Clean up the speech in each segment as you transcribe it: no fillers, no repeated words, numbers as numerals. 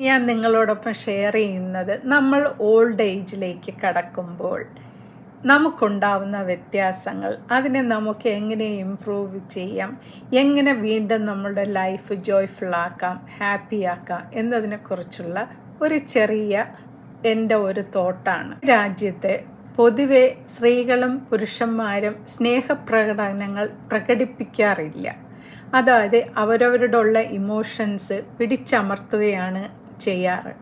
ഞാൻ നിങ്ങളോടൊപ്പം ഷെയർ ചെയ്യുന്നത് നമ്മൾ ഓൾഡ് ഏജിലേക്ക് കടക്കുമ്പോൾ നമുക്കുണ്ടാവുന്ന വ്യത്യാസങ്ങൾ, അതിനെ നമുക്ക് എങ്ങനെ ഇമ്പ്രൂവ് ചെയ്യാം, എങ്ങനെ വീണ്ടും നമ്മുടെ ലൈഫ് ജോയ്ഫുള്ളാക്കാം, ഹാപ്പിയാക്കാം എന്നതിനെക്കുറിച്ചുള്ള ഒരു ചെറിയ എൻ്റെ ഒരു തോട്ടാണ്. രാജ്യത്തെ പൊതുവെ സ്ത്രീകളും പുരുഷന്മാരും സ്നേഹപ്രകടനങ്ങൾ പ്രകടിപ്പിക്കാറില്ല. അതായത് അവരവരുടെ ഉള്ള ഇമോഷൻസ് പിടിച്ചമർത്തുകയാണ് ചെയ്യാറ്.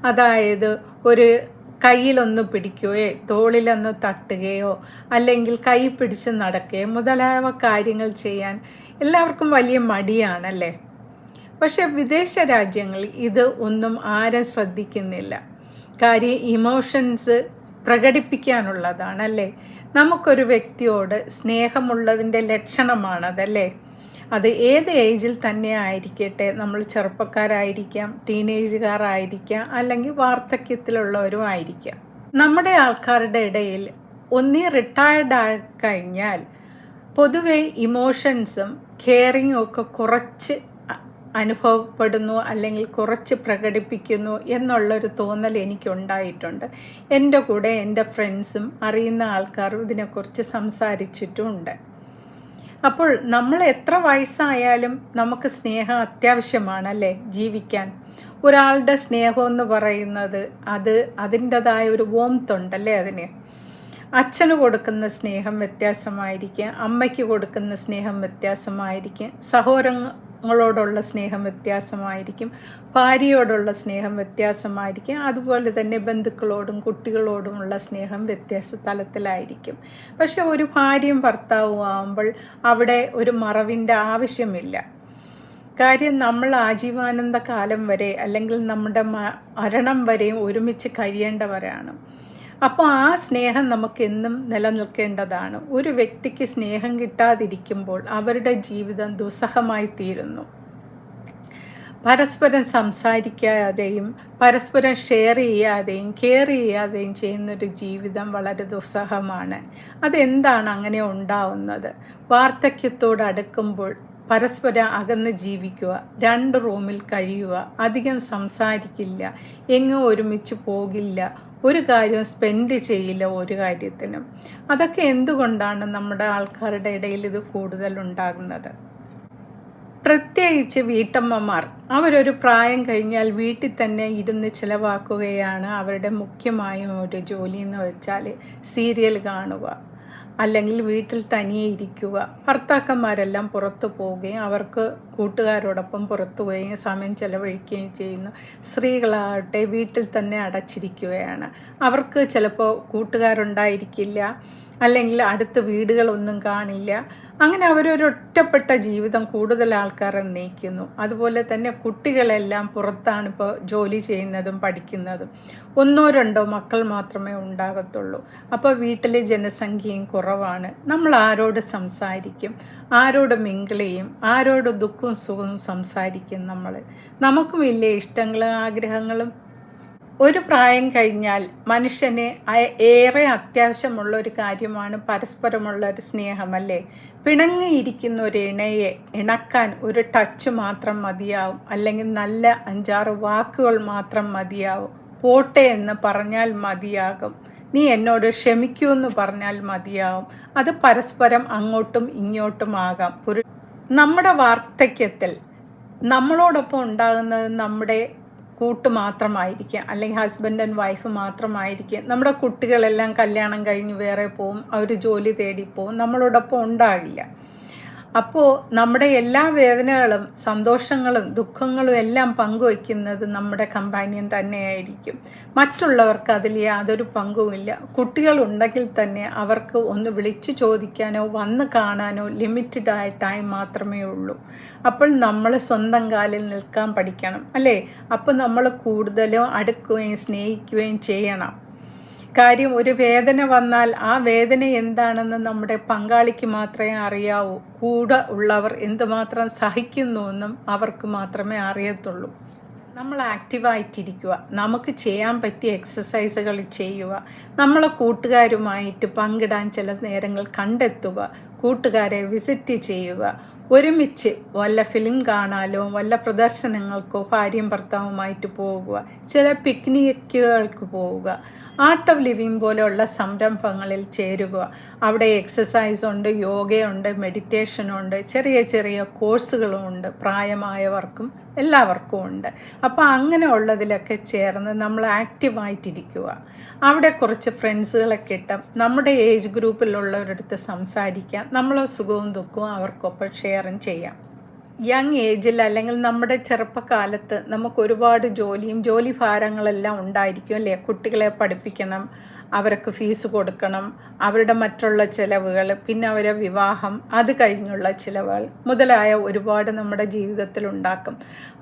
അതായത് ഒരു കയ്യിലൊന്ന് പിടിക്കുകയോ തോളിലൊന്ന് തട്ടുകയോ അല്ലെങ്കിൽ കൈ പിടിച്ച് നടക്കുകയോ മുതലായ കാര്യങ്ങൾ ചെയ്യാൻ എല്ലാവർക്കും വലിയ മടിയാണല്ലേ. പക്ഷെ വിദേശ രാജ്യങ്ങളിൽ ഇത് ഒന്നും ആരും ശ്രദ്ധിക്കുന്നില്ല. കാര്യം ഇമോഷൻസ് പ്രകടിപ്പിക്കാനുള്ളതാണല്ലേ. നമുക്കൊരു വ്യക്തിയോട് സ്നേഹമുള്ളതിൻ്റെ ലക്ഷണമാണതല്ലേ. അത് ഏത് ഏജിൽ തന്നെ ആയിരിക്കട്ടെ, നമ്മൾ ചെറുപ്പക്കാരായിരിക്കാം, ടീനേജുകാരായിരിക്കാം, അല്ലെങ്കിൽ വാർദ്ധക്യത്തിലുള്ളവരും ആയിരിക്കാം. നമ്മുടെ ആൾക്കാരുടെ ഇടയിൽ ഒന്നീ റിട്ടയർഡ് ആയി കഴിഞ്ഞാൽ പൊതുവെ ഇമോഷൻസും കെയറിങ്ങും ഒക്കെ കുറച്ച് അനുഭവപ്പെടുന്നു അല്ലെങ്കിൽ കുറച്ച് പ്രകടിപ്പിക്കുന്നു എന്നുള്ളൊരു തോന്നൽ എനിക്കുണ്ടായിട്ടുണ്ട്. എൻ്റെ കൂടെ എൻ്റെ ഫ്രണ്ട്സും അറിയുന്ന ആൾക്കാരും ഇതിനെക്കുറിച്ച് സംസാരിച്ചിട്ടുമുണ്ട്. അപ്പോൾ നമ്മൾ എത്ര വയസ്സായാലും നമുക്ക് സ്നേഹം അത്യാവശ്യമാണല്ലേ ജീവിക്കാൻ. ഒരാളുടെ സ്നേഹം എന്ന് പറയുന്നത് അതിൻ്റെതായ ഒരു വോംത്തുണ്ടല്ലേ അതിന്. അച്ഛന് കൊടുക്കുന്ന സ്നേഹം വ്യത്യാസമായിരിക്കും, അമ്മയ്ക്ക് കൊടുക്കുന്ന സ്നേഹം വ്യത്യാസമായിരിക്കും, സഹോദരങ്ങളോടുള്ള സ്നേഹം വ്യത്യാസമായിരിക്കും, ഭാര്യയോടുള്ള സ്നേഹം വ്യത്യാസമായിരിക്കും, അതുപോലെ തന്നെ ബന്ധുക്കളോടും കുട്ടികളോടുമുള്ള സ്നേഹം വ്യത്യാസ തലത്തിലായിരിക്കും. പക്ഷെ ഒരു ഭാര്യയും ഭർത്താവും ആകുമ്പോൾ അവിടെ ഒരു മറവിൻ്റെ ആവശ്യമില്ല. കാര്യം നമ്മൾ ആജീവാനന്ദ കാലം വരെ അല്ലെങ്കിൽ നമ്മുടെ മരണം വരെയും ഒരുമിച്ച് കഴിയേണ്ടവരാണ്. അപ്പോൾ ആ സ്നേഹം നമുക്കെന്നും നിലനിൽക്കേണ്ടതാണ്. ഒരു വ്യക്തിക്ക് സ്നേഹം കിട്ടാതിരിക്കുമ്പോൾ അവരുടെ ജീവിതം ദുസ്സഹമായി തീരുന്നു. പരസ്പരം സംസാരിക്കാതെയും പരസ്പരം ഷെയർ ചെയ്യാതെയും കെയർ ചെയ്യാതെയും ചെയ്യുന്നൊരു ജീവിതം വളരെ ദുസ്സഹമാണ്. അതെന്താണ് അങ്ങനെ ഉണ്ടാവുന്നത്? വാർദ്ധക്യത്തോടടുക്കുമ്പോൾ പരസ്പരം അകന്ന് ജീവിക്കുക, 2 റൂമിൽ കഴിയുക, അധികം സംസാരിക്കില്ല, എങ്ങും ഒരുമിച്ച് പോകില്ല, ഒരു കാര്യം സ്പെൻഡ് ചെയ്യില്ല ഒരു കാര്യത്തിനും. അതൊക്കെ എന്തുകൊണ്ടാണ് നമ്മുടെ ആൾക്കാരുടെ ഇടയിൽ ഇത് കൂടുതലുണ്ടാകുന്നത്? പ്രത്യേകിച്ച് വീട്ടമ്മമാർ. അവരൊരു പ്രായം കഴിഞ്ഞാൽ വീട്ടിൽ തന്നെ ഇരുന്ന് ചിലവാക്കുകയാണ് അവരുടെ മുഖ്യമായും ഒരു ജോലി എന്ന് വെച്ചാൽ സീരിയൽ കാണുക, അല്ലെങ്കിൽ വീട്ടിൽ തനിയെ ഇരിക്കുക. ഭർത്താക്കന്മാരെല്ലാം പുറത്തു പോവുകയും അവർക്ക് കൂട്ടുകാരോടൊപ്പം പുറത്തു പോവുകയും സമയം ചെലവഴിക്കുകയും ചെയ്യുന്നു. സ്ത്രീകളാകട്ടെ വീട്ടിൽ തന്നെ അടച്ചിരിക്കുകയാണ്. അവർക്ക് ചിലപ്പോൾ കൂട്ടുകാരുണ്ടായിരിക്കില്ല, അല്ലെങ്കിൽ അടുത്ത് വീടുകളൊന്നും കാണില്ല. അങ്ങനെ അവരൊരു ഒറ്റപ്പെട്ട ജീവിതം കൂടുതൽ ആൾക്കാരെ നയിക്കുന്നു. അതുപോലെ തന്നെ കുട്ടികളെല്ലാം പുറത്താണ് ഇപ്പോൾ ജോലി ചെയ്യുന്നതും പഠിക്കുന്നതും. 1-2 മക്കൾ മാത്രമേ ഉണ്ടാകത്തുള്ളൂ. അപ്പോൾ വീട്ടിലെ ജനസംഖ്യയും കുറവാണ്. നമ്മൾ ആരോട് സംസാരിക്കും, ആരോട് മിങ്കിൾ ചെയ്യും, ആരോട് ദുഃഖവും സുഖവും സംസാരിക്കും? നമുക്കും ഇല്ലേ ഇഷ്ടങ്ങളും ആഗ്രഹങ്ങളും? ഒരു പ്രായം കഴിഞ്ഞാൽ മനുഷ്യന് ഏറെ അത്യാവശ്യമുള്ള ഒരു കാര്യമാണ് പരസ്പരമുള്ള ഒരു സ്നേഹമല്ലേ. പിണങ്ങിയിരിക്കുന്ന ഒരു ഇണയെ ഇണക്കാൻ ഒരു ടച്ച് മാത്രം മതിയാവും, അല്ലെങ്കിൽ നല്ല 5-6 വാക്കുകൾ മാത്രം മതിയാവും. പോട്ടെ എന്ന് പറഞ്ഞാൽ മതിയാകും, നീ എന്നോട് ക്ഷമിക്കൂ എന്ന് പറഞ്ഞാൽ മതിയാവും. അത് പരസ്പരം അങ്ങോട്ടും ഇങ്ങോട്ടും ആകാം. നമ്മുടെ വാർദ്ധക്യത്തിൽ നമ്മളോടൊപ്പം ഉണ്ടാകുന്നത് നമ്മുടെ കൂട്ട് മാത്രമായിരിക്കും, അല്ലെങ്കിൽ ഹസ്ബൻഡ് ആൻഡ് വൈഫ് മാത്രമായിരിക്കും. നമ്മുടെ കുട്ടികളെല്ലാം കല്യാണം കഴിഞ്ഞ് വേറെ പോവും, അവർ ജോലി തേടി പോവും, നമ്മളോടൊപ്പം ഉണ്ടാകില്ല. അപ്പോൾ നമ്മുടെ എല്ലാ വേദനകളും സന്തോഷങ്ങളും ദുഃഖങ്ങളും എല്ലാം പങ്കുവയ്ക്കുന്നത് നമ്മുടെ കമ്പാനിയൻ തന്നെയായിരിക്കും. മറ്റുള്ളവർക്ക് അതിൽ യാതൊരു പങ്കുമില്ല. കുട്ടികളുണ്ടെങ്കിൽ തന്നെ അവർക്ക് ഒന്ന് വിളിച്ചു ചോദിക്കാനോ വന്ന് കാണാനോ ലിമിറ്റഡായ ടൈം മാത്രമേ ഉള്ളൂ. അപ്പോൾ നമ്മൾ സ്വന്തം കാലിൽ നിൽക്കാൻ പഠിക്കണം അല്ലേ. അപ്പോൾ നമ്മൾ കൂടുതലും അടുക്കുകയും സ്നേഹിക്കുകയും ചെയ്യണം. കാര്യം ഒരു വേദന വന്നാൽ ആ വേദന എന്താണെന്ന് നമ്മുടെ പങ്കാളിക്ക് മാത്രമേ അറിയാവൂ. കൂടെ ഉള്ളവർ എന്തുമാത്രം സഹിക്കുന്നുവെന്നും അവർക്ക് മാത്രമേ അറിയത്തുള്ളൂ. നമ്മൾ ആക്റ്റീവായിട്ടിരിക്കുക, നമുക്ക് ചെയ്യാൻ പറ്റിയ എക്സസൈസുകൾ ചെയ്യുക, നമ്മളെ കൂട്ടുകാരുമായിട്ട് പങ്കിടാൻ ചില നേരങ്ങൾ കണ്ടെത്തുക, കൂട്ടുകാരെ വിസിറ്റ് ചെയ്യുക, ഒരുമിച്ച് വല്ല ഫിലിം കാണാനോ വല്ല പ്രദർശനങ്ങൾക്കോ ഭാര്യയും ഭർത്താവുമായിട്ട് പോവുക, ചില പിക്നിക്കുകൾക്ക് പോവുക, ആർട്ട് ഓഫ് ലിവിങ് പോലെയുള്ള സംരംഭങ്ങളിൽ ചേരുക. അവിടെ എക്സസൈസ് ഉണ്ട്, യോഗയുണ്ട്, മെഡിറ്റേഷനുണ്ട്, ചെറിയ ചെറിയ കോഴ്സുകളും ഉണ്ട്, പ്രായമായവർക്കും എല്ലാവർക്കും ഉണ്ട്. അപ്പോൾ അങ്ങനെ ഉള്ളതിലൊക്കെ ചേർന്ന് നമ്മൾ ആക്റ്റീവായിട്ടിരിക്കുക. അവിടെ കുറച്ച് ഫ്രണ്ട്സുകളെ കിട്ടും, നമ്മുടെ ഏജ് ഗ്രൂപ്പിലുള്ളവരടുത്ത് സംസാരിക്കാം, നമ്മളെ സുഖവും ദുഃഖവും അവർക്കൊപ്പം ഷെയറും ചെയ്യാം. യങ് ഏജിൽ അല്ലെങ്കിൽ നമ്മുടെ ചെറുപ്പകാലത്ത് നമുക്ക് ഒരുപാട് ജോലി ഭാരങ്ങളെല്ലാം ഉണ്ടായിരിക്കും അല്ലേ. കുട്ടികളെ പഠിപ്പിക്കണം, അവർക്ക് ഫീസ് കൊടുക്കണം, അവരുടെ മറ്റുള്ള ചിലവുകൾ, പിന്നെ അവരെ വിവാഹം, അത് കഴിഞ്ഞുള്ള ചിലവുകൾ മുതലായ ഒരുപാട് നമ്മുടെ ജീവിതത്തിൽ ഉണ്ടാക്കും.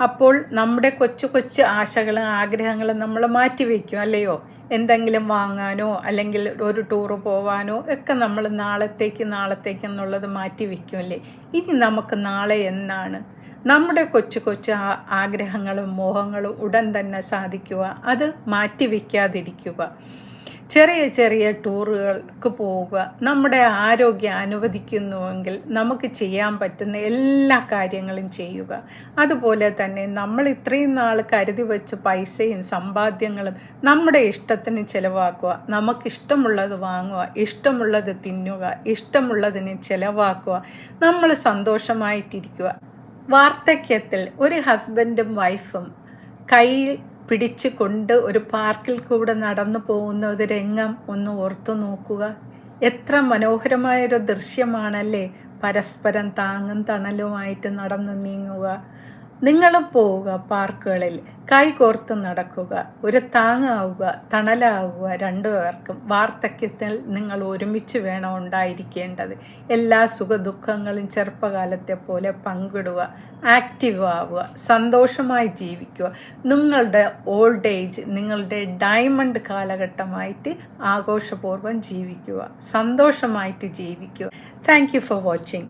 അപ്പോൾ നമ്മുടെ കൊച്ചു കൊച്ചു ആശകളും ആഗ്രഹങ്ങളും നമ്മൾ മാറ്റിവെക്കും അല്ലയോ. എന്തെങ്കിലും വാങ്ങാനോ അല്ലെങ്കിൽ ഒരു ടൂറ് പോവാനോ ഒക്കെ നമ്മൾ നാളത്തേക്കെന്നുള്ളത് മാറ്റി വയ്ക്കുമല്ലേ. ഇനി നമുക്ക് നാളെ എന്നാണ് നമ്മുടെ കൊച്ചു കൊച്ചു ആഗ്രഹങ്ങളും മോഹങ്ങളും ഉടൻ തന്നെ സാധിക്കുക. അത് മാറ്റി വയ്ക്കാതിരിക്കുക. ചെറിയ ചെറിയ ടൂറുകൾക്ക് പോവുക. നമ്മുടെ ആരോഗ്യം അനുവദിക്കുന്നുവെങ്കിൽ നമുക്ക് ചെയ്യാൻ പറ്റുന്ന എല്ലാ കാര്യങ്ങളും ചെയ്യുക. അതുപോലെ തന്നെ നമ്മൾ ഇത്രയും നാൾ കരുതി വെച്ച പൈസയും സമ്പാദ്യങ്ങളും നമ്മുടെ ഇഷ്ടത്തിന് ചിലവാക്കുക. നമുക്കിഷ്ടമുള്ളത് വാങ്ങുക, ഇഷ്ടമുള്ളത് തിന്നുക, ഇഷ്ടമുള്ളതിന് ചിലവാക്കുക. നമ്മൾ സന്തോഷമായിട്ടിരിക്കുക. വാർദ്ധക്യത്തിൽ ഒരു ഹസ്ബൻഡും വൈഫും കയ്യിൽ പിടിച്ചു കൊണ്ട് ഒരു പാർക്കിൽ കൂടെ നടന്നു പോകുന്ന ഒരു രംഗം ഒന്ന് ഓർത്തു നോക്കുക. എത്ര മനോഹരമായൊരു ദൃശ്യമാണല്ലേ. പരസ്പരം താങ്ങും തണലുമായിട്ട് നടന്നു നീങ്ങുക. നിങ്ങളും പോവുക പാർക്കുകളിൽ, കൈകോർത്ത് നടക്കുക, ഒരു താങ്ങാവുക, തണലാവുക രണ്ടുപേർക്കും. വാർദ്ധക്യത്തിൽ നിങ്ങൾ ഒരുമിച്ച് വേണം ഉണ്ടായിരിക്കേണ്ടത്. എല്ലാ സുഖദുഃഖങ്ങളും ചെറുപ്പകാലത്തെ പോലെ പങ്കിടുക, ആക്റ്റീവ് ആവുക, സന്തോഷമായി ജീവിക്കുക. നിങ്ങളുടെ ഓൾഡ് ഏജ് നിങ്ങളുടെ ഡയമണ്ട് കാലഘട്ടമായിട്ട് ആഘോഷപൂർവ്വം ജീവിക്കുക, സന്തോഷമായിട്ട് ജീവിക്കുക. Thank you for watching.